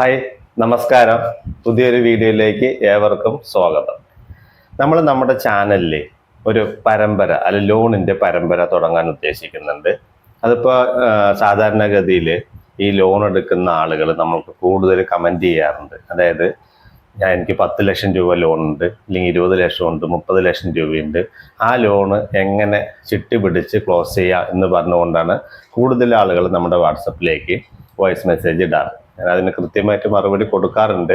Hi, നമസ്കാരം. പുതിയൊരു വീഡിയോയിലേക്ക് ഏവർക്കും സ്വാഗതം. നമ്മൾ നമ്മുടെ ചാനലിൽ ഒരു പരമ്പര ലോണിൻ്റെ പരമ്പര തുടങ്ങാൻ ഉദ്ദേശിക്കുന്നുണ്ട്. അതിപ്പോൾ സാധാരണഗതിയിൽ ഈ ലോൺ എടുക്കുന്ന ആളുകൾ നമ്മൾക്ക് കൂടുതൽ കമൻറ്റ് ചെയ്യാറുണ്ട്. അതായത് എനിക്ക് 10 ലക്ഷം രൂപ ലോണുണ്ട്, അല്ലെങ്കിൽ 20 ലക്ഷമുണ്ട്, 30 ലക്ഷം രൂപയുണ്ട്, ആ ലോണ് എങ്ങനെ ചിട്ടി പിടിച്ച് ക്ലോസ് ചെയ്യുക എന്ന് പറഞ്ഞുകൊണ്ടാണ് കൂടുതൽ ആളുകൾ നമ്മുടെ വാട്സപ്പിലേക്ക് വോയിസ് മെസ്സേജ് ഇടാറ്. അതിന് കൃത്യമായിട്ട് മറുപടി കൊടുക്കാറുണ്ട്.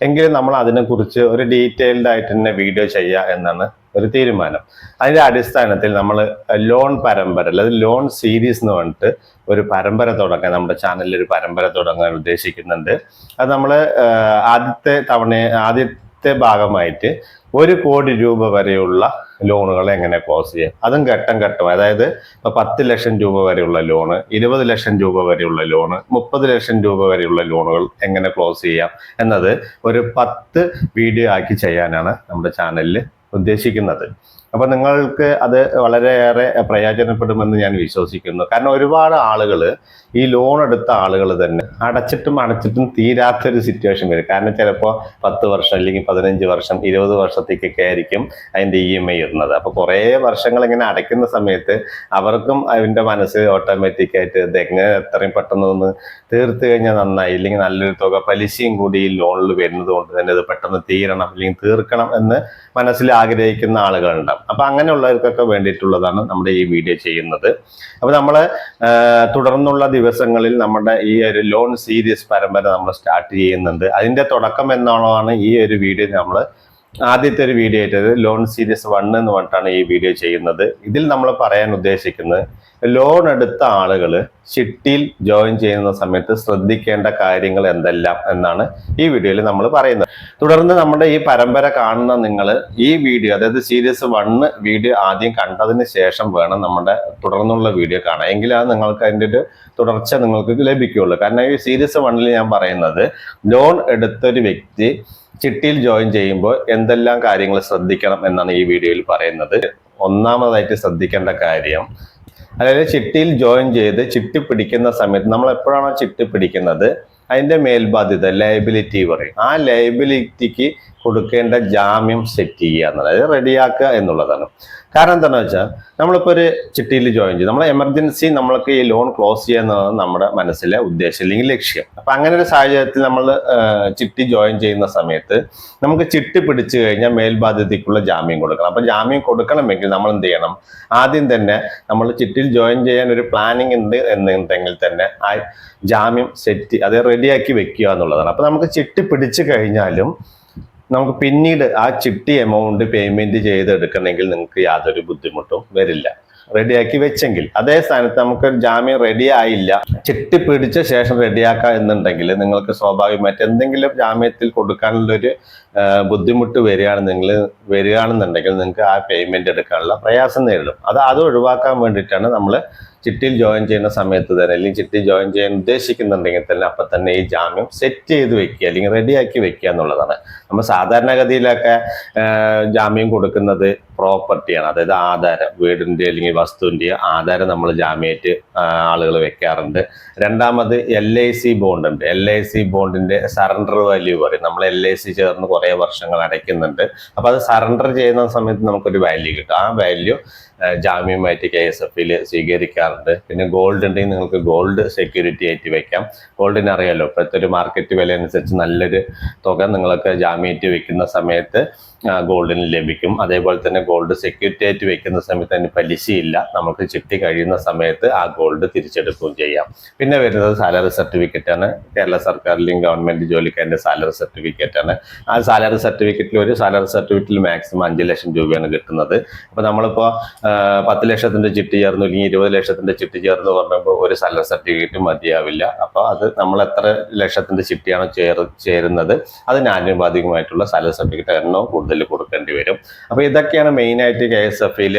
എങ്കിലും നമ്മൾ അതിനെക്കുറിച്ച് ഒരു ഡീറ്റെയിൽഡ് ആയിട്ട് തന്നെ വീഡിയോ ചെയ്യുക എന്നാണ് ഒരു തീരുമാനം. അതിൻ്റെ അടിസ്ഥാനത്തിൽ നമ്മൾ ലോൺ പരമ്പര അല്ലെങ്കിൽ ലോൺ സീരീസ് എന്ന് പറഞ്ഞിട്ട് ഒരു പരമ്പര തുടങ്ങാൻ, നമ്മുടെ ചാനലിൽ ഒരു പരമ്പര തുടങ്ങാൻ ഉദ്ദേശിക്കുന്നുണ്ട്. അത് നമ്മൾ ആദ്യത്തെ ഭാഗമായിട്ട് 1 കോടി രൂപ വരെയുള്ള ലോണുകൾ എങ്ങനെ ക്ലോസ് ചെയ്യാം, അതും ഘട്ടം ഘട്ടം. അതായത് ഇപ്പോൾ 10 ലക്ഷം രൂപ വരെയുള്ള ലോണ്, 20 ലക്ഷം രൂപ വരെയുള്ള ലോണ്, 30 ലക്ഷം രൂപ വരെയുള്ള ലോണുകൾ എങ്ങനെ ക്ലോസ് ചെയ്യാം എന്നത് ഒരു 10 വീഡിയോ ആക്കി ചെയ്യാനാണ് നമ്മുടെ ചാനലിൽ ഉദ്ദേശിക്കുന്നത്. അപ്പോൾ നിങ്ങൾക്ക് അത് വളരെയേറെ പ്രയോജനപ്പെടുമെന്ന് ഞാൻ വിശ്വസിക്കുന്നു. കാരണം ഒരുപാട് ആളുകൾ, ഈ ലോൺ എടുത്ത ആളുകൾ തന്നെ അടച്ചിട്ടും തീരാത്തൊരു സിറ്റുവേഷൻ വരും. കാരണം ചിലപ്പോൾ 10 വർഷം അല്ലെങ്കിൽ 15 വർഷം 20 വർഷത്തേക്കൊക്കെ ആയിരിക്കും അതിൻ്റെ EMI ഇരുന്നത്. അപ്പോൾ കുറേ വർഷങ്ങൾ ഇങ്ങനെ അടയ്ക്കുന്ന സമയത്ത് അവർക്കും അതിൻ്റെ മനസ്സ് ഓട്ടോമാറ്റിക്കായിട്ട് ഇത് എങ്ങനെ എത്രയും പെട്ടെന്ന് തീർത്ത് കഴിഞ്ഞാൽ നന്നായി, ഇല്ലെങ്കിൽ നല്ലൊരു തുക പലിശയും കൂടി ഈ ലോണിൽ വരുന്നത് കൊണ്ട് തന്നെ ഇത് പെട്ടെന്ന് തീരണം അല്ലെങ്കിൽ തീർക്കണം എന്ന് മനസ്സിൽ ആഗ്രഹിക്കുന്ന ആളുകളുണ്ടാവും. അപ്പൊ അങ്ങനെയുള്ളവർക്കൊക്കെ വേണ്ടിയിട്ടുള്ളതാണ് നമ്മുടെ ഈ വീഡിയോ ചെയ്യുന്നത്. അപ്പൊ നമ്മൾ തുടർന്നുള്ള ദിവസങ്ങളിൽ നമ്മുടെ ഈ ഒരു ലോൺ സീരീസ് പരമ്പര നമ്മൾ സ്റ്റാർട്ട് ചെയ്യുന്നുണ്ട്. അതിന്റെ തുടക്കം എന്നാണ് ഈ ഒരു വീഡിയോ നമ്മൾ ആദ്യത്തെ ഒരു വീഡിയോ ആയിട്ട് ലോൺ സീരീസ് 1 എന്ന് പറഞ്ഞിട്ടാണ് ഈ വീഡിയോ ചെയ്യുന്നത്. ഇതിൽ നമ്മൾ പറയാൻ ഉദ്ദേശിക്കുന്നത് ലോൺ എടുത്ത ആളുകൾ ചിട്ടിയിൽ ജോയിൻ ചെയ്യുന്ന സമയത്ത് ശ്രദ്ധിക്കേണ്ട കാര്യങ്ങൾ എന്തെല്ലാം എന്നാണ് ഈ വീഡിയോയിൽ നമ്മൾ പറയുന്നത്. തുടർന്ന് നമ്മുടെ ഈ പരമ്പര കാണുന്ന നിങ്ങൾ ഈ വീഡിയോ, അതായത് സീരീസ് 1 വീഡിയോ ആദ്യം കണ്ടതിന് ശേഷം വേണം നമ്മുടെ തുടർന്നുള്ള വീഡിയോ കാണാൻ. എങ്കിലാണ് നിങ്ങൾക്ക് അതിൻ്റെ ഒരു തുടർച്ച നിങ്ങൾക്ക് ലഭിക്കുകയുള്ളൂ. കാരണം ഈ സീരീസ് 1 ഞാൻ പറയുന്നത് ലോൺ എടുത്തൊരു വ്യക്തി ചിട്ടിയിൽ ജോയിൻ ചെയ്യുമ്പോൾ എന്തെല്ലാം കാര്യങ്ങൾ ശ്രദ്ധിക്കണം എന്നാണ് ഈ വീഡിയോയിൽ പറയുന്നത്. ഒന്നാമതായിട്ട് ശ്രദ്ധിക്കേണ്ട കാര്യം, അതായത് ചിട്ടിയിൽ ജോയിൻ ചെയ്ത് ചിട്ടി പിടിക്കുന്ന സമയത്ത് നമ്മൾ എപ്പോഴാണോ ചിട്ടി പിടിക്കുന്നത് അതിന്റെ മേൽബാധ്യത ലയബിലിറ്റി പറയും. ആ ലയബിലിറ്റിക്ക് കൊടുക്കേണ്ട ജാമ്യം സെറ്റ് ചെയ്യുക എന്നുള്ളത്, അതായത് റെഡിയാക്കുക എന്നുള്ളതാണ്. കാരണം എന്താണെന്ന് വെച്ചാൽ നമ്മളിപ്പോൾ ഒരു ചിട്ടിയിൽ ജോയിൻ ചെയ്യും, നമ്മൾ എമർജൻസി നമ്മൾക്ക് ഈ ലോൺ ക്ലോസ് ചെയ്യുക എന്നുള്ളതാണ് നമ്മുടെ മനസ്സിലെ ഉദ്ദേശം അല്ലെങ്കിൽ ലക്ഷ്യം. അപ്പം അങ്ങനെ ഒരു സാഹചര്യത്തിൽ നമ്മൾ ചിട്ടി ജോയിൻ ചെയ്യുന്ന സമയത്ത് നമുക്ക് ചിട്ടി പിടിച്ചു കഴിഞ്ഞാൽ മേൽബാധ്യതയ്ക്കുള്ള ജാമ്യം കൊടുക്കണം. അപ്പം ജാമ്യം കൊടുക്കണമെങ്കിൽ നമ്മൾ എന്ത് ചെയ്യണം, ആദ്യം തന്നെ നമ്മൾ ചിട്ടിയിൽ ജോയിൻ ചെയ്യാൻ ഒരു പ്ലാനിങ് ഉണ്ട് എന്നുണ്ടെങ്കിൽ തന്നെ ആ ജാമ്യം സെറ്റ് അത് റെഡിയാക്കി വെക്കുക എന്നുള്ളതാണ്. അപ്പം നമുക്ക് ചിട്ടി പിടിച്ചു കഴിഞ്ഞാലും നമുക്ക് പിന്നീട് ആ ചിട്ടി എമൗണ്ട് പേയ്മെന്റ് ചെയ്തെടുക്കണമെങ്കിൽ നിങ്ങൾക്ക് യാതൊരു ബുദ്ധിമുട്ടും വരില്ല, റെഡിയാക്കി വെച്ചെങ്കിൽ. അതേ സ്ഥാനത്ത് നമുക്ക് ജാമ്യം റെഡി ആയില്ല, ചിട്ടി പിടിച്ച ശേഷം റെഡിയാക്കുക എന്നുണ്ടെങ്കിൽ നിങ്ങൾക്ക് സ്വാഭാവികമായിട്ട് എന്തെങ്കിലും ജാമ്യത്തിൽ കൊടുക്കാനുള്ളൊരു ബുദ്ധിമുട്ട് വരികയാണെന്നുണ്ടെങ്കിൽ നിങ്ങൾക്ക് ആ പേയ്മെന്റ് എടുക്കാനുള്ള പ്രയാസം നേരിടും. അത് ഒഴിവാക്കാൻ വേണ്ടിയിട്ടാണ് നമ്മൾ ചിട്ടിയിൽ ജോയിൻ ചെയ്യുന്ന സമയത്ത് തന്നെ, അല്ലെങ്കിൽ ചിട്ടി ജോയിൻ ചെയ്യാൻ ഉദ്ദേശിക്കുന്നുണ്ടെങ്കിൽ തന്നെ അപ്പം തന്നെ ഈ ജാമ്യം സെറ്റ് ചെയ്ത് വെക്കുക അല്ലെങ്കിൽ റെഡിയാക്കി വെക്കുക എന്നുള്ളതാണ്. നമ്മൾ സാധാരണഗതിയിലൊക്കെ ജാമ്യം കൊടുക്കുന്നത് പ്രോപ്പർട്ടിയാണ്, അതായത് ആധാരം, വീടിൻ്റെ അല്ലെങ്കിൽ വസ്തുവിൻ്റെ ആധാരം നമ്മൾ ജാമ്യമായിട്ട് ആളുകൾ വെക്കാറുണ്ട്. രണ്ടാമത് LIC ബോണ്ട് ഉണ്ട്. LIC ബോണ്ടിന്റെ സറണ്ടർ വാല്യൂ പറയും. നമ്മൾ LIC ചേർന്ന് കുറേ വർഷങ്ങൾ അടയ്ക്കുന്നുണ്ട്. അപ്പോൾ അത് സറണ്ടർ ചെയ്യുന്ന സമയത്ത് നമുക്കൊരു വാല്യൂ കിട്ടും. ആ വാല്യൂ ജാമ്യമായിട്ട് KSFയിൽ സ്വീകരിക്കാറുണ്ട്. പിന്നെ ഗോൾഡ് ഉണ്ടെങ്കിൽ നിങ്ങൾക്ക് ഗോൾഡ് സെക്യൂരിറ്റി ആയിട്ട് വെക്കാം. ഗോൾഡിന് അറിയാലോ, ഇപ്പോഴത്തെ ഒരു മാർക്കറ്റ് വില അനുസരിച്ച് നല്ലൊരു തുക നിങ്ങൾക്ക് ജാമ്യമായിട്ട് വെക്കുന്ന സമയത്ത് ഗോൾഡിന് ലഭിക്കും. അതേപോലെ തന്നെ ഗോൾഡ് സെക്യൂരിറ്റി ആയിട്ട് വെക്കുന്ന സമയത്ത് അതിന് പലിശയില്ല. നമുക്ക് ചിട്ടി കഴിയുന്ന സമയത്ത് ആ ഗോൾഡ് തിരിച്ചെടുക്കുകയും ചെയ്യാം. പിന്നെ വരുന്നത് സാലറി സർട്ടിഫിക്കറ്റ് ആണ്. കേരള സർക്കാരിലെയും ഗവൺമെന്റ് ജോലിക്കാരുടെ സാലറി സർട്ടിഫിക്കറ്റ് ആണ്. ആ സാലറി സർട്ടിഫിക്കറ്റിൽ മാക്സിമം 5 ലക്ഷം രൂപയാണ് കിട്ടുന്നത്. അപ്പോൾ നമ്മളിപ്പോൾ 10 ലക്ഷത്തിന്റെ ചിട്ടി ചേർന്നു അല്ലെങ്കിൽ 20 ലക്ഷത്തിന്റെ ചിട്ടി ചേർന്ന് പറഞ്ഞപ്പോൾ ഒരു സാലറി സർട്ടിഫിക്കറ്റ് മതിയാവില്ല. അപ്പോൾ അത് നമ്മൾ എത്ര ലക്ഷത്തിന്റെ ചിട്ടിയാണോ ചേരുന്നത് അതിന് ആനുപാതികമായിട്ടുള്ള സാലറി സർട്ടിഫിക്കറ്റ് എണ്ണവും കൂടുതൽ കൊടുക്കേണ്ടി വരും. അപ്പോൾ ഇതൊക്കെയാണ് മെയിനായിട്ട് KSFയിൽ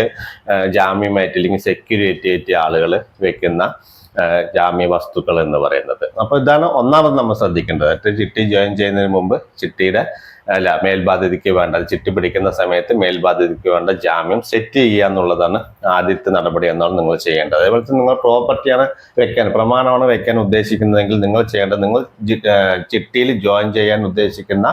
ജാമ്യമായിട്ട് അല്ലെങ്കിൽ സെക്യൂരിറ്റി ആയിട്ട് ആളുകൾ വെക്കുന്ന ജാമ്യ വസ്തുക്കൾ എന്ന് പറയുന്നത്. അപ്പോൾ ഇതാണ് ഒന്നാമത് നമ്മൾ ശ്രദ്ധിക്കേണ്ടത്. ചിട്ടി ജോയിൻ ചെയ്യുന്നതിന് മുമ്പ് ചിട്ടിയുടെ അല്ല മേൽബാധ്യതയ്ക്ക് വേണ്ട ചിട്ടി പിടിക്കുന്ന സമയത്ത് മേൽബാധ്യതയ്ക്ക് വേണ്ട ജാമ്യം സെറ്റ് ചെയ്യുക എന്നുള്ളതാണ് ആദ്യത്തെ നടപടി എന്നാണ് നിങ്ങൾ ചെയ്യേണ്ടത്. അതേപോലെ തന്നെ നിങ്ങൾ പ്രോപ്പർട്ടിയാണ് വെക്കാൻ, പ്രമാണമാണ് വെക്കാൻ ഉദ്ദേശിക്കുന്നതെങ്കിൽ നിങ്ങൾ ചെയ്യേണ്ടത്, നിങ്ങൾ ചിട്ടിയിൽ ജോയിൻ ചെയ്യാൻ ഉദ്ദേശിക്കുന്ന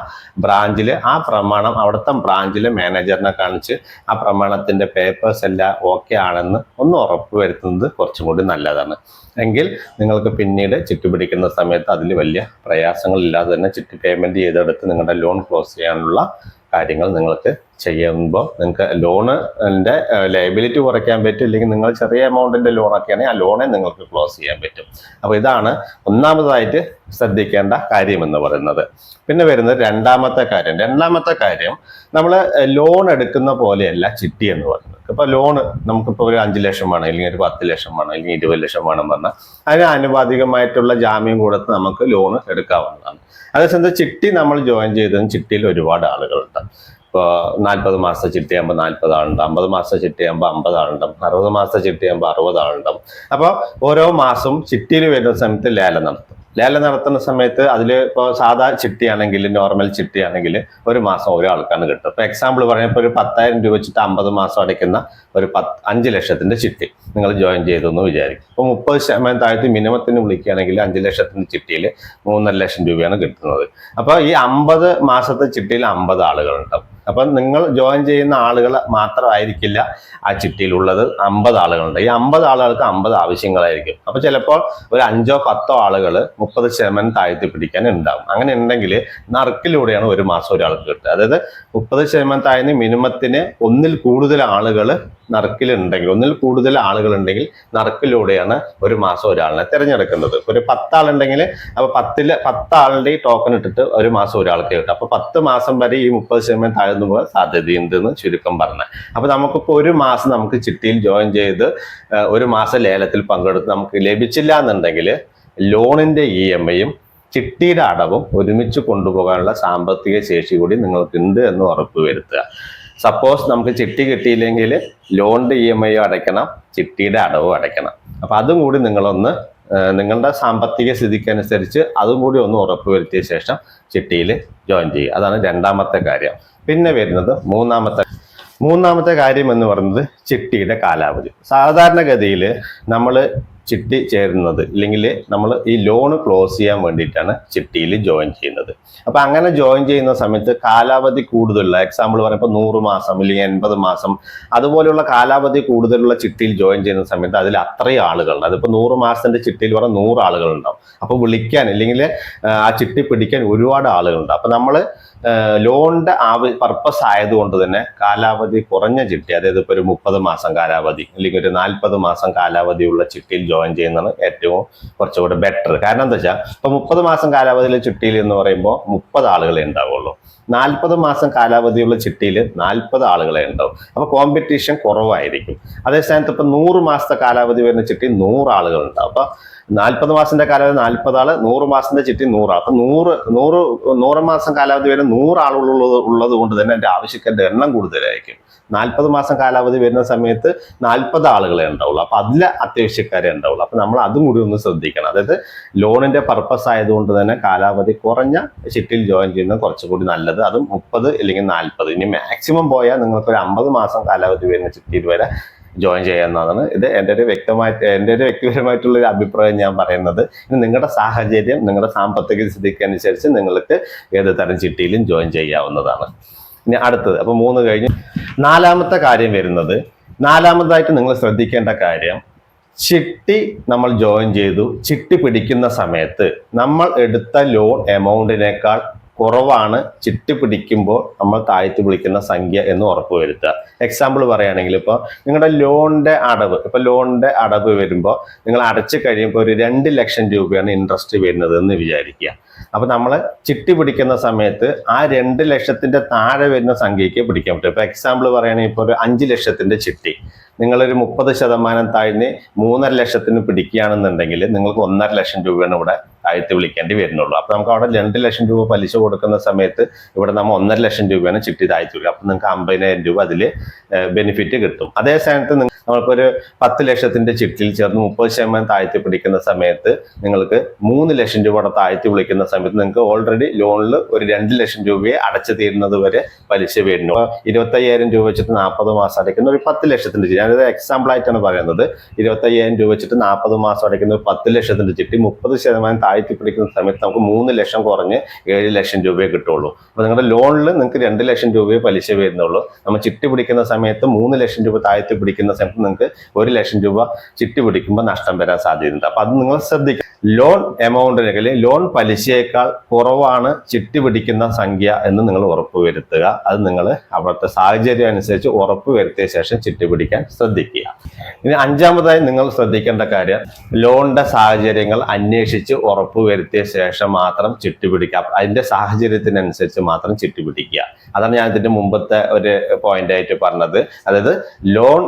ബ്രാഞ്ചിൽ ആ പ്രമാണം അവിടുത്തെ ബ്രാഞ്ചിലെ മാനേജറിനെ കാണിച്ച് ആ പ്രമാണത്തിന്റെ പേപ്പേഴ്സ് എല്ലാം ഓക്കെ ആണെന്ന് ഒന്ന് ഉറപ്പ് വരുത്തുന്നത് കുറച്ചും കൂടി നല്ലതാണ്. എങ്കിൽ നിങ്ങൾക്ക് പിന്നീട് ചിട്ടി പിടിക്കുന്ന സമയത്ത് അതിൽ വലിയ പ്രയാസങ്ങളില്ലാതെ തന്നെ ചിട്ടി പേയ്മെന്റ് ചെയ്തെടുത്ത് നിങ്ങളുടെ ലോൺ ക്ലോസ് ചെയ്യാനുള്ള കാര്യങ്ങൾ നിങ്ങൾക്ക് ചെയ്യുമ്പോൾ നിങ്ങൾക്ക് ലോണിന്റെ ലയബിലിറ്റി കുറയ്ക്കാൻ പറ്റും. ഇല്ലെങ്കിൽ നിങ്ങൾ ചെറിയ എമൗണ്ടിന്റെ ലോണൊക്കെ ആണെങ്കിൽ ആ ലോണെ നിങ്ങൾക്ക് ക്ലോസ് ചെയ്യാൻ പറ്റും. അപ്പോൾ ഇതാണ് ഒന്നാമതായിട്ട് ശ്രദ്ധിക്കേണ്ട കാര്യം എന്ന് പറയുന്നത്. പിന്നെ വരുന്നത് രണ്ടാമത്തെ കാര്യം നമ്മൾ ലോൺ എടുക്കുന്ന പോലെയല്ല ചിട്ടി എന്ന് പറയുന്നത്. ഇപ്പൊ ലോണ് നമുക്കിപ്പോൾ ഒരു 5 ലക്ഷം വേണം, അല്ലെങ്കിൽ ഒരു 10 ലക്ഷം വേണം, അല്ലെങ്കിൽ 20 ലക്ഷം വേണം പറഞ്ഞാൽ അതിന് ആനുപാതികമായിട്ടുള്ള ജാമ്യം കൊടുത്ത് നമുക്ക് ലോൺ എടുക്കാവുന്നതാണ്. അതേസമയത്ത് ചിട്ടി നമ്മൾ ജോയിൻ ചെയ്തതും ചിട്ടിയിൽ ഒരുപാട് ആളുകളുണ്ട്. ഇപ്പോൾ 40 മാസത്തെ ചിട്ടിയാകുമ്പോൾ 40 ആളുണ്ട്, 50 മാസത്തെ ചിട്ടിയാകുമ്പോൾ 50 ആളുണ്ട്, 60 മാസത്തെ ചിട്ടിയാകുമ്പോൾ 60 ആളുണ്ട്. അപ്പോൾ ഓരോ മാസവും ചിട്ടിയിൽ വരുന്ന സമയത്ത് ലേലം നടത്തുന്ന സമയത്ത് അതിൽ ഇപ്പോൾ സാധാ ചിട്ടിയാണെങ്കിൽ, നോർമൽ ചിട്ടിയാണെങ്കിൽ ഒരു മാസം ഒരാൾക്കാണ് കിട്ടും. ഇപ്പോൾ എക്സാമ്പിൾ പറയുമ്പോൾ ഒരു 10,000 രൂപ വെച്ചിട്ട് 50 മാസം അടയ്ക്കുന്ന ഒരു 5 ലക്ഷത്തിന്റെ ചിട്ടി നിങ്ങൾ ജോയിൻ ചെയ്തു എന്ന് വിചാരിക്കും. ഇപ്പോൾ 30% താഴ്ത്തി മിനിമത്തിന് വിളിക്കുകയാണെങ്കിൽ 5 ലക്ഷത്തിന്റെ ചിട്ടിയിൽ 3.5 ലക്ഷം രൂപയാണ് കിട്ടുന്നത്. അപ്പോൾ ഈ 50 മാസത്തെ ചിട്ടിയിൽ 50 ആളുകളുണ്ടാവും. അപ്പം നിങ്ങൾ ജോയിൻ ചെയ്യുന്ന ആളുകൾ മാത്രമായിരിക്കില്ല ആ ചിട്ടിയിലുള്ളത്, 50 ആളുകളുണ്ട്. ഈ 50 ആളുകൾക്ക് 50 ആവശ്യങ്ങളായിരിക്കും. അപ്പൊ ചിലപ്പോൾ ഒരു 5-10 ആളുകൾ 30% താഴ്ത്തി പിടിക്കാൻ ഉണ്ടാവും. അങ്ങനെ ഉണ്ടെങ്കിൽ നറുക്കിലൂടെയാണ് ഒരു മാസം ഒരാൾക്ക് കിട്ടുക. അതായത് 30% താഴ്ന്ന് മിനിമത്തിന് ഒന്നിൽ കൂടുതൽ ആളുകൾ ഒന്നിൽ കൂടുതൽ ആളുകൾ ഉണ്ടെങ്കിൽ നറുക്കിലൂടെയാണ് ഒരു മാസം ഒരാളിനെ തിരഞ്ഞെടുക്കുന്നത്. ഒരു 10 ആളുണ്ടെങ്കിൽ അപ്പൊ 10 ആളുടെ ടോക്കൺ ഇട്ടിട്ട് ഒരു മാസം ഒരാൾക്ക് കിട്ടും. അപ്പൊ 10 മാസം വരെ ഈ 30% താഴ്ന്നു പോകാൻ സാധ്യതയുണ്ടെന്ന് ചുരുക്കം പറഞ്ഞത്. അപ്പൊ നമുക്കിപ്പോൾ ഒരു മാസം നമുക്ക് ചിട്ടിയിൽ ജോയിൻ ചെയ്ത് ഒരു മാസം ലേലത്തിൽ പങ്കെടുത്ത് നമുക്ക് ലഭിച്ചില്ല എന്നുണ്ടെങ്കിൽ ലോണിന്റെ EMI-യും ചിട്ടിയുടെ അടവും ഒരുമിച്ച് കൊണ്ടുപോകാനുള്ള സാമ്പത്തിക ശേഷി കൂടി നിങ്ങൾക്കുണ്ട് എന്ന് ഉറപ്പ് വരുത്തുക. സപ്പോസ് നമുക്ക് ചിട്ടി കിട്ടിയില്ലെങ്കിൽ ലോണിന്റെ EMI അടയ്ക്കണം, ചിട്ടിയുടെ അടവും അടയ്ക്കണം. അപ്പൊ അതും കൂടി നിങ്ങളുടെ സാമ്പത്തിക സ്ഥിതിക്കനുസരിച്ച് അതും കൂടി ഒന്ന് ഉറപ്പ് വരുത്തിയ ശേഷം ചിട്ടിയിൽ ജോയിൻ ചെയ്യുക. അതാണ് രണ്ടാമത്തെ കാര്യം. പിന്നെ വരുന്നത് മൂന്നാമത്തെ കാര്യം എന്ന് പറയുന്നത് ചിട്ടിയുടെ കാലാവധി. സാധാരണഗതിയിൽ നമ്മൾ ചിട്ടി ചേരുന്നത്, ഇല്ലെങ്കിൽ നമ്മൾ ഈ ലോണ് ക്ലോസ് ചെയ്യാൻ വേണ്ടിയിട്ടാണ് ചിട്ടിയിൽ ജോയിൻ ചെയ്യുന്നത്. അപ്പൊ അങ്ങനെ ജോയിൻ ചെയ്യുന്ന സമയത്ത് കാലാവധി കൂടുതലുള്ള, എക്സാമ്പിൾ പറയുമ്പോൾ 100 മാസം അല്ലെങ്കിൽ 80 മാസം അതുപോലെയുള്ള കാലാവധി കൂടുതലുള്ള ചിട്ടിയിൽ ജോയിൻ ചെയ്യുന്ന സമയത്ത് അതിൽ അത്രയും ആളുകളുണ്ട്. അതിപ്പോൾ 100 മാസത്തിന്റെ ചിട്ടിയിൽ പറഞ്ഞാൽ 100 ആളുകളുണ്ടാവും. അപ്പൊ വിളിക്കാൻ ഇല്ലെങ്കിൽ ആ ചിട്ടി പിടിക്കാൻ ഒരുപാട് ആളുകളുണ്ട്. അപ്പൊ നമ്മൾ ലോണിന്റെ പർപ്പസ് ആയതുകൊണ്ട് തന്നെ കാലാവധി കുറഞ്ഞ ചിട്ടി, അതായത് ഇപ്പോൾ ഒരു 30 മാസം കാലാവധി അല്ലെങ്കിൽ ഒരു 40 മാസം കാലാവധിയുള്ള ചിട്ടിയിൽ ജോയിൻ ചെയ്യുന്നതാണ് ഏറ്റവും കുറച്ചുകൂടെ ബെറ്റർ. കാരണം എന്താ വെച്ചാൽ ഇപ്പൊ 30 മാസം കാലാവധിയിലെ ചിട്ടിയിൽ എന്ന് പറയുമ്പോൾ 30 ആളുകളെ ഉണ്ടാവുള്ളൂ. 40 മാസം കാലാവധിയുള്ള ചിട്ടിയിൽ 40 ആളുകളെ ഉണ്ടാവും. അപ്പൊ കോമ്പറ്റീഷൻ കുറവായിരിക്കും. അതേസമയത്ത് ഇപ്പൊ 100 മാസത്തെ കാലാവധി വരുന്ന ചിട്ടി 100 ആളുകൾ ഉണ്ടാവും. അപ്പൊ 40 മാസത്തിന്റെ കാലാവധി 40 ആള്, 100 മാസത്തിന്റെ ചിട്ടി 100 ആൾ. അപ്പൊ 100 മാസം കാലാവധി വരെ 100 ആളുകൾ ഉള്ളത് കൊണ്ട് തന്നെ എന്റെ ആവശ്യക്കാരുടെ എണ്ണം കൂടുതലായിരിക്കും. 40 മാസം കാലാവധി വരുന്ന സമയത്ത് 40 ആളുകളെ ഉണ്ടാവുള്ളൂ. അപ്പൊ അതിലെ അത്യാവശ്യക്കാരെ ഉണ്ടാവുള്ളൂ. അപ്പൊ നമ്മൾ അതും കൂടി ഒന്ന് ശ്രദ്ധിക്കണം. അതായത് ലോണിന്റെ പർപ്പസ് ആയതുകൊണ്ട് തന്നെ കാലാവധി കുറഞ്ഞ ചിട്ടിയിൽ ജോയിൻ ചെയ്യുന്നത് കുറച്ചുകൂടി നല്ലത്. അതും 30 അല്ലെങ്കിൽ 40. ഇനി മാക്സിമം പോയാൽ നിങ്ങൾക്ക് ഒരു 50 മാസം കാലാവധി വരുന്ന ചിട്ടിയിൽ വരെ ജോയിൻ ചെയ്യാവുന്നതാണ്. ഇത് എൻ്റെ ഒരു വ്യക്തിപരമായിട്ടുള്ള ഒരു അഭിപ്രായം ഞാൻ പറയുന്നത്. ഇനി നിങ്ങളുടെ സാഹചര്യം, നിങ്ങളുടെ സാമ്പത്തിക സ്ഥിതിക്ക് അനുസരിച്ച് നിങ്ങൾക്ക് ഏത് തരം ചിട്ടിയിലും ജോയിൻ ചെയ്യാവുന്നതാണ്. ഇനി അടുത്തത്, അപ്പൊ 3 കഴിഞ്ഞ് 4ാമത്തെ കാര്യം വരുന്നത്, 4ാമതായിട്ട് നിങ്ങൾ ശ്രദ്ധിക്കേണ്ട കാര്യം, ചിട്ടി നമ്മൾ ജോയിൻ ചെയ്തു, ചിട്ടി പിടിക്കുന്ന സമയത്ത് നമ്മൾ എടുത്ത ലോൺ എമൗണ്ടിനേക്കാൾ കുറവാണ് ചിട്ടി പിടിക്കുമ്പോൾ നമ്മൾ താഴ്ത്തി വിളിക്കുന്ന സംഖ്യ എന്ന് ഉറപ്പുവരുത്തുക. എക്സാമ്പിൾ പറയുകയാണെങ്കിൽ ഇപ്പോൾ നിങ്ങളുടെ ലോണിന്റെ അടവ് വരുമ്പോൾ നിങ്ങൾ അടച്ചു കഴിയുമ്പോൾ ഒരു 2 ലക്ഷം രൂപയാണ് ഇൻട്രസ്റ്റ് വരുന്നത് എന്ന് വിചാരിക്കുക. അപ്പൊ നമ്മൾ ചിട്ടി പിടിക്കുന്ന സമയത്ത് ആ 2 ലക്ഷത്തിന്റെ താഴെ വരുന്ന സംഖ്യയ്ക്ക് പിടിക്കാൻ പറ്റും. ഇപ്പൊ എക്സാമ്പിൾ പറയുകയാണെങ്കിൽ ഇപ്പോൾ ഒരു 5 ലക്ഷത്തിന്റെ ചിട്ടി നിങ്ങളൊരു 30% താഴ്ന്ന് 3.5 ലക്ഷത്തിന് പിടിക്കുകയാണെന്നുണ്ടെങ്കിൽ നിങ്ങൾക്ക് 1.5 ലക്ഷം രൂപയാണ് ഇവിടെ താഴ്ത്തി വിളിക്കേണ്ടി വരുന്നുള്ളൂ. അപ്പൊ നമുക്ക് അവിടെ 2 ലക്ഷം രൂപ പലിശ കൊടുക്കുന്ന സമയത്ത് ഇവിടെ നമ്മൾ 1.5 ലക്ഷം രൂപയാണ് ചിട്ടി താഴ്ത്തി വിളിക്കുക. അപ്പൊ നിങ്ങൾക്ക് 50,000 രൂപ അതിൽ ബെനിഫിറ്റ് കിട്ടും. അതേ സ്ഥാനത്ത് നമ്മൾക്കൊരു 10 ലക്ഷത്തിന്റെ ചിട്ടിയിൽ ചേർന്ന് 30% താഴ്ത്തി പിടിക്കുന്ന സമയത്ത് നിങ്ങൾക്ക് 3 ലക്ഷം രൂപയുടെ താഴ്ത്തി വിളിക്കുന്ന സമയത്ത് നിങ്ങൾക്ക് ഓൾറെഡി ലോണിൽ ഒരു 2 ലക്ഷം രൂപയെ അടച്ചു തീരുന്നത് വരെ പലിശ വരുന്നു. 25,000 രൂപ വെച്ചിട്ട് 40 മാസം അടയ്ക്കുന്ന ഒരു 10 ലക്ഷത്തിന്റെ ചിട്ടി, ഞാനത് എക്സാമ്പിൾ ആയിട്ടാണ് പറയുന്നത്. 25,000 രൂപ വെച്ചിട്ട് 40 മാസം അടയ്ക്കുന്ന ഒരു 10 ലക്ഷത്തിന്റെ ചിട്ടി 30% താഴ്ത്തി പിടിക്കുന്ന സമയത്ത് നമുക്ക് 3 ലക്ഷം കുറഞ്ഞ് 7 ലക്ഷം രൂപയെ കിട്ടുള്ളൂ. അപ്പൊ നിങ്ങളുടെ ലോണിൽ നിങ്ങൾക്ക് 2 ലക്ഷം രൂപയെ പലിശ വരുന്നുള്ളൂ. നമ്മൾ ചിട്ടി പിടിക്കുന്ന സമയത്ത് 3 ലക്ഷം രൂപ താഴ്ത്തി പിടിക്കുന്ന സമയത്ത് നിങ്ങൾക്ക് 1 ലക്ഷം രൂപ ചിട്ടി പിടിക്കുമ്പോൾ നഷ്ടം വരാൻ സാധ്യതയുണ്ട്. അപ്പൊ അത് നിങ്ങൾ ശ്രദ്ധിക്കുക. ലോൺ എമൗണ്ടിനെങ്കിൽ ലോൺ പലിശയേക്കാൾ കുറവാണ് ചിട്ടി പിടിക്കുന്ന സംഖ്യ എന്ന് നിങ്ങൾ ഉറപ്പുവരുത്തുക. അത് നിങ്ങൾ അവിടുത്തെ സാഹചര്യം അനുസരിച്ച് ഉറപ്പുവരുത്തിയ ശേഷം ചിട്ടി പിടിക്കാൻ ശ്രദ്ധിക്കുക. ഇനി 5ാമതായി നിങ്ങൾ ശ്രദ്ധിക്കേണ്ട കാര്യം, ലോണിന്റെ സാഹചര്യങ്ങൾ അന്വേഷിച്ച് ഉറപ്പുവരുത്തിയ ശേഷം മാത്രം ചിട്ടി പിടിക്കുക. അതിന്റെ സാഹചര്യത്തിനനുസരിച്ച് മാത്രം ചിട്ടി പിടിക്കുക. അതാണ് ഞാൻ ഇതിന്റെ മുമ്പത്തെ ഒരു പോയിന്റ് ആയിട്ട് പറഞ്ഞത്. അതായത് ലോൺ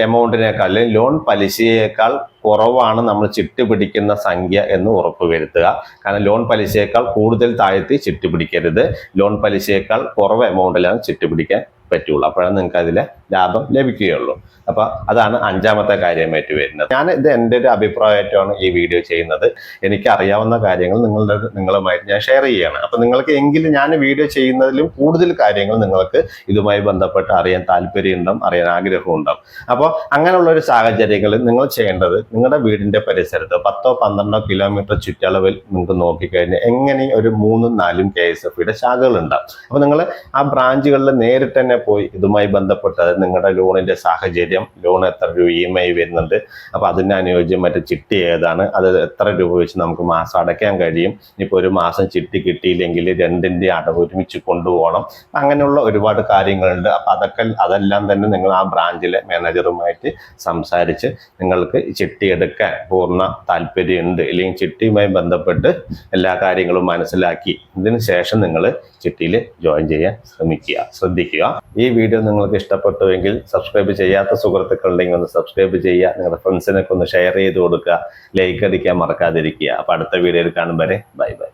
എമൗണ്ടിനേക്കാൾ അല്ലെങ്കിൽ ലോൺ പലിശയേക്കാൾ കുറവാണ് നമ്മൾ ചിട്ടി പിടിക്കുന്ന സംഖ്യ എന്ന് ഉറപ്പുവരുത്തുക. കാരണം ലോൺ പലിശയേക്കാൾ കൂടുതൽ താഴ്ത്തി ചിട്ടി പിടിക്കരുത്. ലോൺ പലിശയേക്കാൾ കുറവ് എമൗണ്ടിലാണ് ചിട്ടി പിടിക്കാൻ പറ്റുള്ളൂ. അപ്പോഴാണ് നിങ്ങൾക്ക് അതിലെ ലാഭം ലഭിക്കുകയുള്ളൂ. അപ്പൊ അതാണ് 5ാമത്തെ കാര്യമായിട്ട് വരുന്നത്. ഞാൻ ഇത് എൻ്റെ ഒരു അഭിപ്രായമായിട്ടാണ് ഈ വീഡിയോ ചെയ്യുന്നത്. എനിക്ക് അറിയാവുന്ന കാര്യങ്ങൾ നിങ്ങളുമായിട്ട് ഞാൻ ഷെയർ ചെയ്യുകയാണ്. അപ്പൊ നിങ്ങൾക്ക് എങ്കിലും ഞാൻ വീഡിയോ ചെയ്യുന്നതിലും കൂടുതൽ കാര്യങ്ങൾ നിങ്ങൾക്ക് ഇതുമായി ബന്ധപ്പെട്ട് അറിയാൻ താല്പര്യമുണ്ടാവും, അറിയാൻ ആഗ്രഹമുണ്ടാവും. അപ്പോൾ അങ്ങനെയുള്ള ഒരു സാഹചര്യങ്ങളിൽ നിങ്ങൾ ചെയ്യേണ്ടത്, നിങ്ങളുടെ വീടിന്റെ പരിസരത്ത് 10-12 കിലോമീറ്റർ ചുറ്റളവിൽ നിങ്ങൾക്ക് നോക്കിക്കഴിഞ്ഞാൽ എങ്ങനെ ഒരു 3-4 KSFBയുടെ ശാഖകൾ ഉണ്ടാവും. അപ്പൊ നിങ്ങൾ ആ ബ്രാഞ്ചുകളിൽ നേരിട്ട് തന്നെ പോയി ഇതുമായി ബന്ധപ്പെട്ട് നിങ്ങളുടെ ലോണിന്റെ സാഹചര്യം, ലോൺ എത്ര രൂപ EMI വരുന്നുണ്ട്, അപ്പൊ അതിന് അനുയോജ്യം മറ്റു ചിട്ടി ഏതാണ്, അത് എത്ര രൂപ വെച്ച് നമുക്ക് മാസം അടയ്ക്കാൻ കഴിയും, ഇനിയിപ്പോൾ ഒരു മാസം ചിട്ടി കിട്ടിയില്ലെങ്കിൽ 2ന്റെ അടവ് ഒരുമിച്ച് കൊണ്ടുപോകണം, അങ്ങനെയുള്ള ഒരുപാട് കാര്യങ്ങളുണ്ട്. അപ്പൊ അതെല്ലാം തന്നെ നിങ്ങൾ ആ ബ്രാഞ്ചിലെ മാനേജറുമായിട്ട് സംസാരിച്ച് നിങ്ങൾക്ക് ചിട്ടി എടുക്കാൻ പൂർണ്ണ താല്പര്യമുണ്ട്, അല്ലെങ്കിൽ ചിട്ടിയുമായി ബന്ധപ്പെട്ട് എല്ലാ കാര്യങ്ങളും മനസ്സിലാക്കി ഇതിന് ശേഷം നിങ്ങൾ ചിട്ടിയിൽ ജോയിൻ ചെയ്യാൻ ശ്രദ്ധിക്കുക. ഈ വീഡിയോ നിങ്ങൾക്ക് ഇഷ്ടപ്പെട്ടുവെങ്കിൽ സബ്സ്ക്രൈബ് ചെയ്യാത്ത സുഹൃത്തുക്കളുണ്ടെങ്കിൽ ഒന്ന് സബ്സ്ക്രൈബ് ചെയ്യുക. നിങ്ങളുടെ ഫ്രണ്ട്സിനൊക്കെ ഒന്ന് ഷെയർ ചെയ്ത് കൊടുക്കുക. ലൈക്ക് അടിക്കാൻ മറക്കാതിരിക്കുക. അപ്പൊ അടുത്ത വീഡിയോയിൽ കാണും വരെ ബൈ ബൈ.